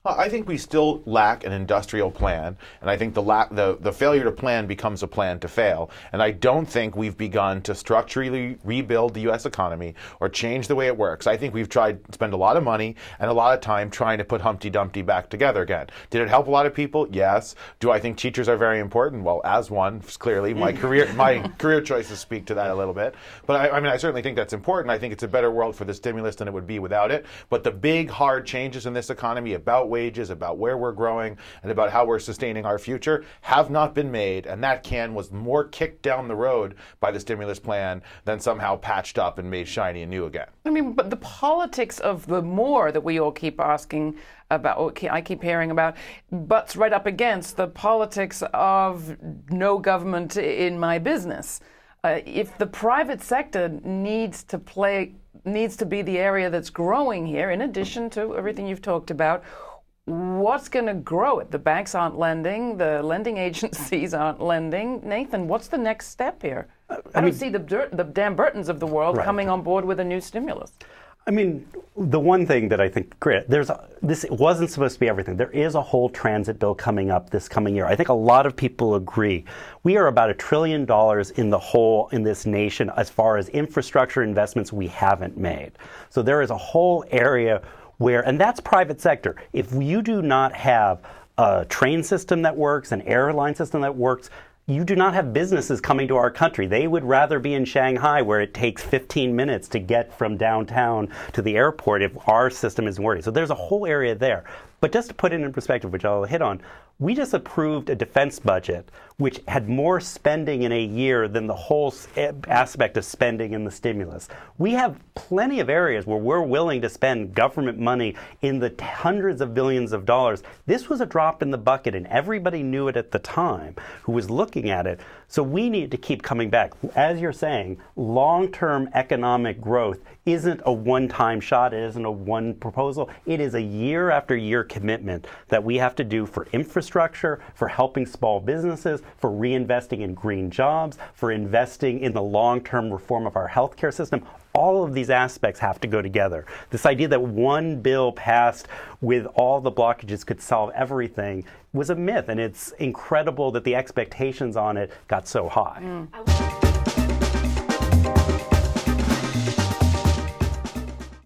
I think we still lack an industrial plan, and I think the failure to plan becomes a plan to fail. And I don't think we've begun to structurally rebuild the U.S. economy or change the way it works. I think we've tried to spend a lot of money and a lot of time trying to put Humpty Dumpty back together again. Did it help a lot of people? Yes. Do I think teachers are very important? Well, as one, clearly, my career choices speak to that a little bit. But I mean, I certainly think that's important. I think it's a better world for the stimulus than it would be without it. But the big, hard changes in this economy about wages, about where we're growing, and about how we're sustaining our future have not been made, and that can was more kicked down the road by the stimulus plan than somehow patched up and made shiny and new again. I mean, but the politics of the more that we all keep asking about, or I keep hearing about, butts right up against the politics of no government in my business. If the private sector needs to be the area that's growing here, in addition to everything you've talked about, what's going to grow it? The banks aren't lending, the lending agencies aren't lending. Nathan, what's the next step here? I don't see the Dan Burtons of the world coming on board with a new stimulus. I mean, the one thing that I think, this wasn't supposed to be everything. There is a whole transit bill coming up this coming year. I think a lot of people agree. We are about $1 trillion in the hole in this nation as far as infrastructure investments we haven't made. So there is a whole area where, and that's private sector. If you do not have a train system that works, an airline system that works, you do not have businesses coming to our country. They would rather be in Shanghai, where it takes 15 minutes to get from downtown to the airport if our system isn't working. So there's a whole area there. But just to put it in perspective, which I'll hit on, we just approved a defense budget which had more spending in a year than the whole aspect of spending in the stimulus. We have plenty of areas where we're willing to spend government money in the hundreds of billions of dollars. This was a drop in the bucket, and everybody knew it at the time who was looking at it. So we need to keep coming back. As you're saying, long-term economic growth isn't a one-time shot. It isn't a one proposal. It is a year after year commitment that we have to do for infrastructure, for helping small businesses, for reinvesting in green jobs, for investing in the long-term reform of our healthcare system. All of these aspects have to go together. This idea that one bill passed with all the blockages could solve everything was a myth, and it's incredible that the expectations on it got so high.